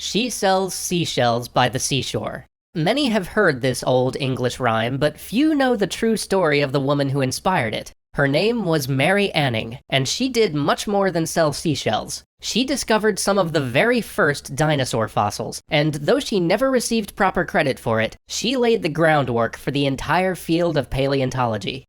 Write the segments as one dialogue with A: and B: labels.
A: She sells seashells by the seashore. Many have heard this old English rhyme, but few know the true story of the woman who inspired it. Her name was Mary Anning, and she did much more than sell seashells. She discovered some of the very first dinosaur fossils, and though she never received proper credit for it, she laid the groundwork for the entire field of paleontology.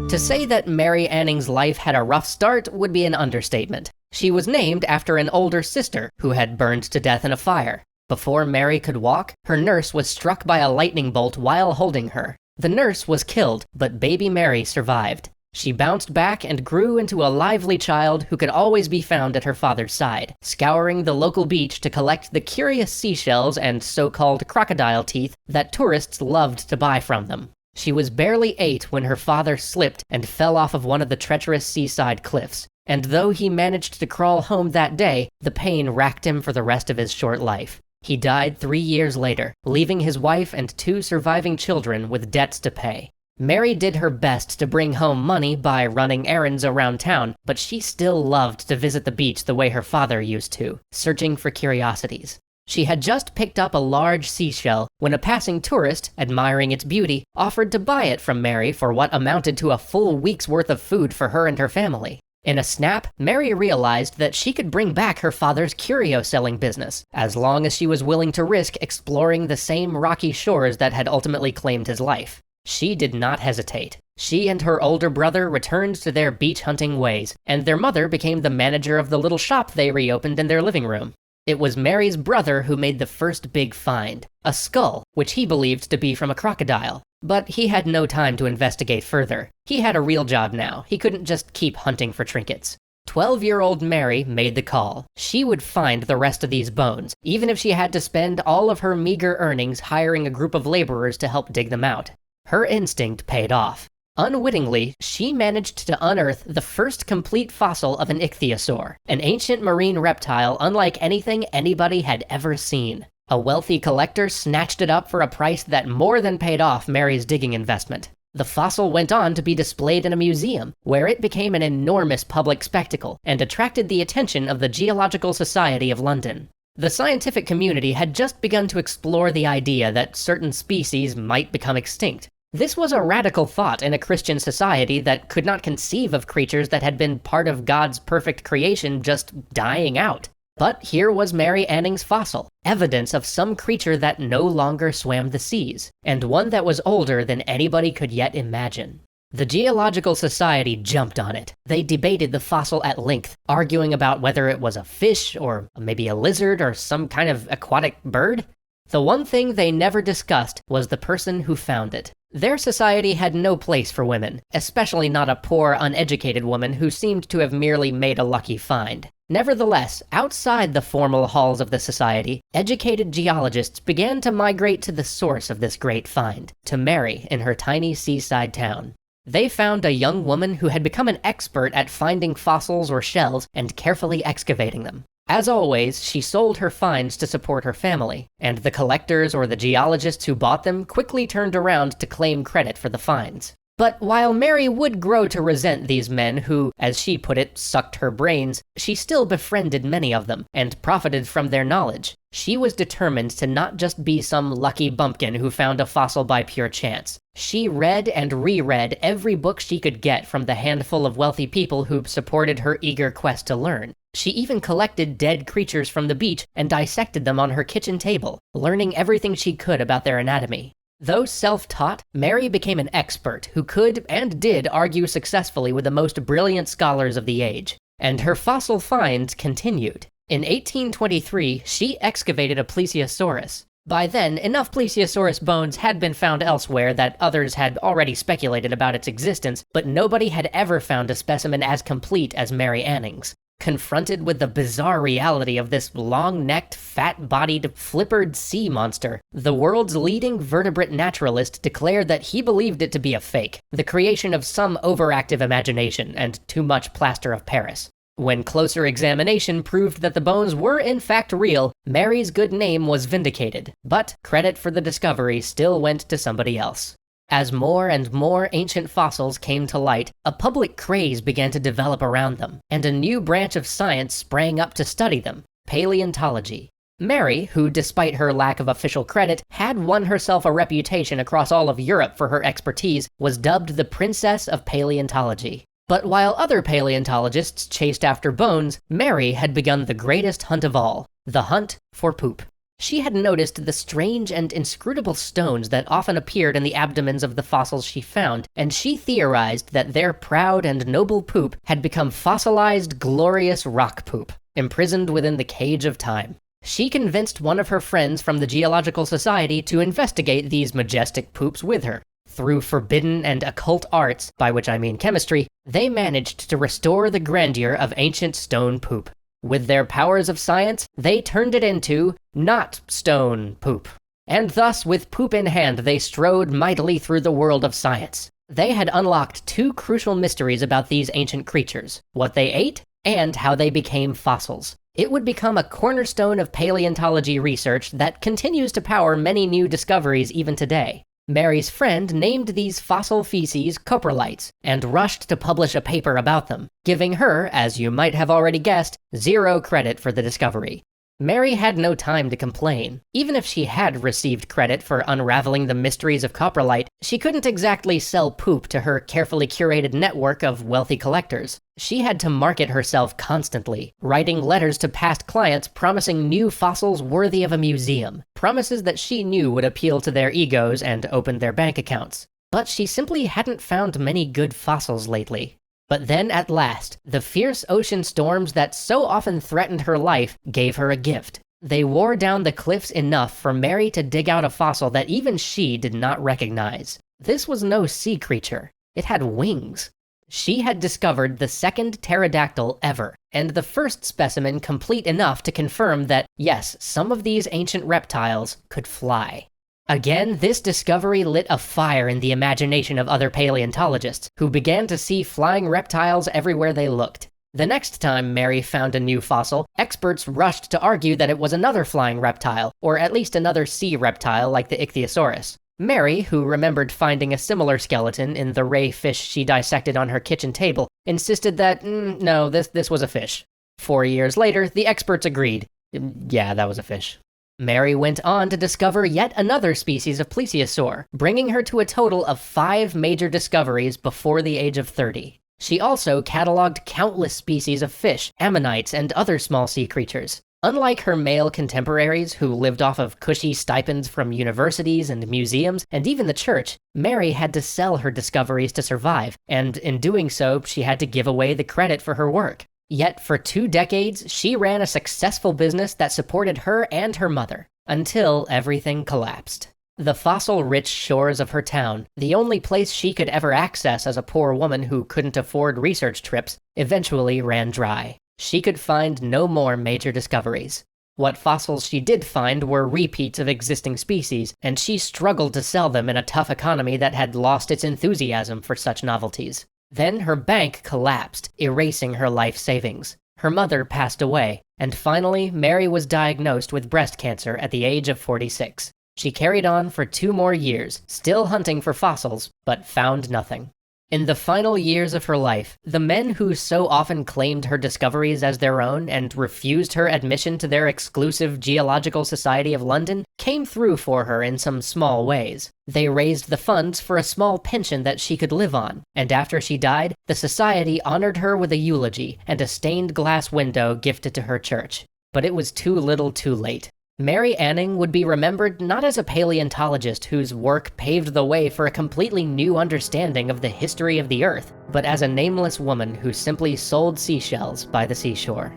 A: To say that Mary Anning's life had a rough start would be an understatement. She was named after an older sister who had burned to death in a fire. Before Mary could walk, her nurse was struck by a lightning bolt while holding her. The nurse was killed, but baby Mary survived. She bounced back and grew into a lively child who could always be found at her father's side, scouring the local beach to collect the curious seashells and so-called crocodile teeth that tourists loved to buy from them. She was barely 8 when her father slipped and fell off of one of the treacherous seaside cliffs, and though he managed to crawl home that day, the pain racked him for the rest of his short life. He died 3 years later, leaving his wife and 2 surviving children with debts to pay. Mary did her best to bring home money by running errands around town, but she still loved to visit the beach the way her father used to, searching for curiosities. She had just picked up a large seashell when a passing tourist, admiring its beauty, offered to buy it from Mary for what amounted to a full week's worth of food for her and her family. In a snap, Mary realized that she could bring back her father's curio-selling business, as long as she was willing to risk exploring the same rocky shores that had ultimately claimed his life. She did not hesitate. She and her older brother returned to their beach hunting ways, and their mother became the manager of the little shop they reopened in their living room. It was Mary's brother who made the first big find, a skull, which he believed to be from a crocodile. But he had no time to investigate further. He had a real job now. He couldn't just keep hunting for trinkets. 12-year-old Mary made the call. She would find the rest of these bones, even if she had to spend all of her meager earnings hiring a group of laborers to help dig them out. Her instinct paid off. Unwittingly, she managed to unearth the first complete fossil of an ichthyosaur, an ancient marine reptile unlike anything anybody had ever seen. A wealthy collector snatched it up for a price that more than paid off Mary's digging investment. The fossil went on to be displayed in a museum, where it became an enormous public spectacle and attracted the attention of the Geological Society of London. The scientific community had just begun to explore the idea that certain species might become extinct. This was a radical thought in a Christian society that could not conceive of creatures that had been part of God's perfect creation just dying out. But here was Mary Anning's fossil, evidence of some creature that no longer swam the seas, and one that was older than anybody could yet imagine. The Geological Society jumped on it. They debated the fossil at length, arguing about whether it was a fish, or maybe a lizard, or some kind of aquatic bird. The one thing they never discussed was the person who found it. Their society had no place for women, especially not a poor, uneducated woman who seemed to have merely made a lucky find. Nevertheless, outside the formal halls of the society, educated geologists began to migrate to the source of this great find, to Mary in her tiny seaside town. They found a young woman who had become an expert at finding fossils or shells and carefully excavating them. As always, she sold her finds to support her family, and the collectors or the geologists who bought them quickly turned around to claim credit for the finds. But while Mary would grow to resent these men who, as she put it, sucked her brains, she still befriended many of them and profited from their knowledge. She was determined to not just be some lucky bumpkin who found a fossil by pure chance. She read and reread every book she could get from the handful of wealthy people who supported her eager quest to learn. She even collected dead creatures from the beach and dissected them on her kitchen table, learning everything she could about their anatomy. Though self-taught, Mary became an expert who could and did argue successfully with the most brilliant scholars of the age. And her fossil finds continued. In 1823, she excavated a plesiosaurus. By then, enough plesiosaurus bones had been found elsewhere that others had already speculated about its existence, but nobody had ever found a specimen as complete as Mary Anning's. Confronted with the bizarre reality of this long-necked, fat-bodied, flippered sea monster, the world's leading vertebrate naturalist declared that he believed it to be a fake, the creation of some overactive imagination and too much plaster of Paris. When closer examination proved that the bones were in fact real, Mary's good name was vindicated, but credit for the discovery still went to somebody else. As more and more ancient fossils came to light, a public craze began to develop around them, and a new branch of science sprang up to study them: paleontology. Mary, who despite her lack of official credit, had won herself a reputation across all of Europe for her expertise, was dubbed the Princess of Paleontology. But while other paleontologists chased after bones, Mary had begun the greatest hunt of all: the hunt for poop. She had noticed the strange and inscrutable stones that often appeared in the abdomens of the fossils she found, and she theorized that their proud and noble poop had become fossilized, glorious rock poop, imprisoned within the cage of time. She convinced one of her friends from the Geological Society to investigate these majestic poops with her. Through forbidden and occult arts, by which I mean chemistry, they managed to restore the grandeur of ancient stone poop. With their powers of science, they turned it into not stone poop. And thus, with poop in hand, they strode mightily through the world of science. They had unlocked two crucial mysteries about these ancient creatures: what they ate, and how they became fossils. It would become a cornerstone of paleontology research that continues to power many new discoveries even today. Mary's friend named these fossil feces coprolites and rushed to publish a paper about them, giving her, as you might have already guessed, zero credit for the discovery. Mary had no time to complain. Even if she had received credit for unraveling the mysteries of coprolite, she couldn't exactly sell poop to her carefully curated network of wealthy collectors. She had to market herself constantly, writing letters to past clients promising new fossils worthy of a museum, promises that she knew would appeal to their egos and open their bank accounts. But she simply hadn't found many good fossils lately. But then at last, the fierce ocean storms that so often threatened her life gave her a gift. They wore down the cliffs enough for Mary to dig out a fossil that even she did not recognize. This was no sea creature. It had wings. She had discovered the second pterodactyl ever, and the first specimen complete enough to confirm that, yes, some of these ancient reptiles could fly. Again, this discovery lit a fire in the imagination of other paleontologists, who began to see flying reptiles everywhere they looked. The next time Mary found a new fossil, experts rushed to argue that it was another flying reptile, or at least another sea reptile like the ichthyosaurus. Mary, who remembered finding a similar skeleton in the ray fish she dissected on her kitchen table, insisted that, no, this was a fish. 4 years later, the experts agreed. Yeah, that was a fish. Mary went on to discover yet another species of plesiosaur, bringing her to a total of 5 major discoveries before the age of 30. She also cataloged countless species of fish, ammonites, and other small sea creatures. Unlike her male contemporaries who lived off of cushy stipends from universities and museums and even the church, Mary had to sell her discoveries to survive, and in doing so, she had to give away the credit for her work. Yet for 2 decades, she ran a successful business that supported her and her mother, until everything collapsed. The fossil-rich shores of her town, the only place she could ever access as a poor woman who couldn't afford research trips, eventually ran dry. She could find no more major discoveries. What fossils she did find were repeats of existing species, and she struggled to sell them in a tough economy that had lost its enthusiasm for such novelties. Then her bank collapsed, erasing her life savings. Her mother passed away, and finally Mary was diagnosed with breast cancer at the age of 46. She carried on for 2 more years, still hunting for fossils, but found nothing. In the final years of her life, the men who so often claimed her discoveries as their own and refused her admission to their exclusive Geological Society of London came through for her in some small ways. They raised the funds for a small pension that she could live on, and after she died, the society honored her with a eulogy and a stained glass window gifted to her church. But it was too little too late. Mary Anning would be remembered not as a paleontologist whose work paved the way for a completely new understanding of the history of the Earth, but as a nameless woman who simply sold seashells by the seashore.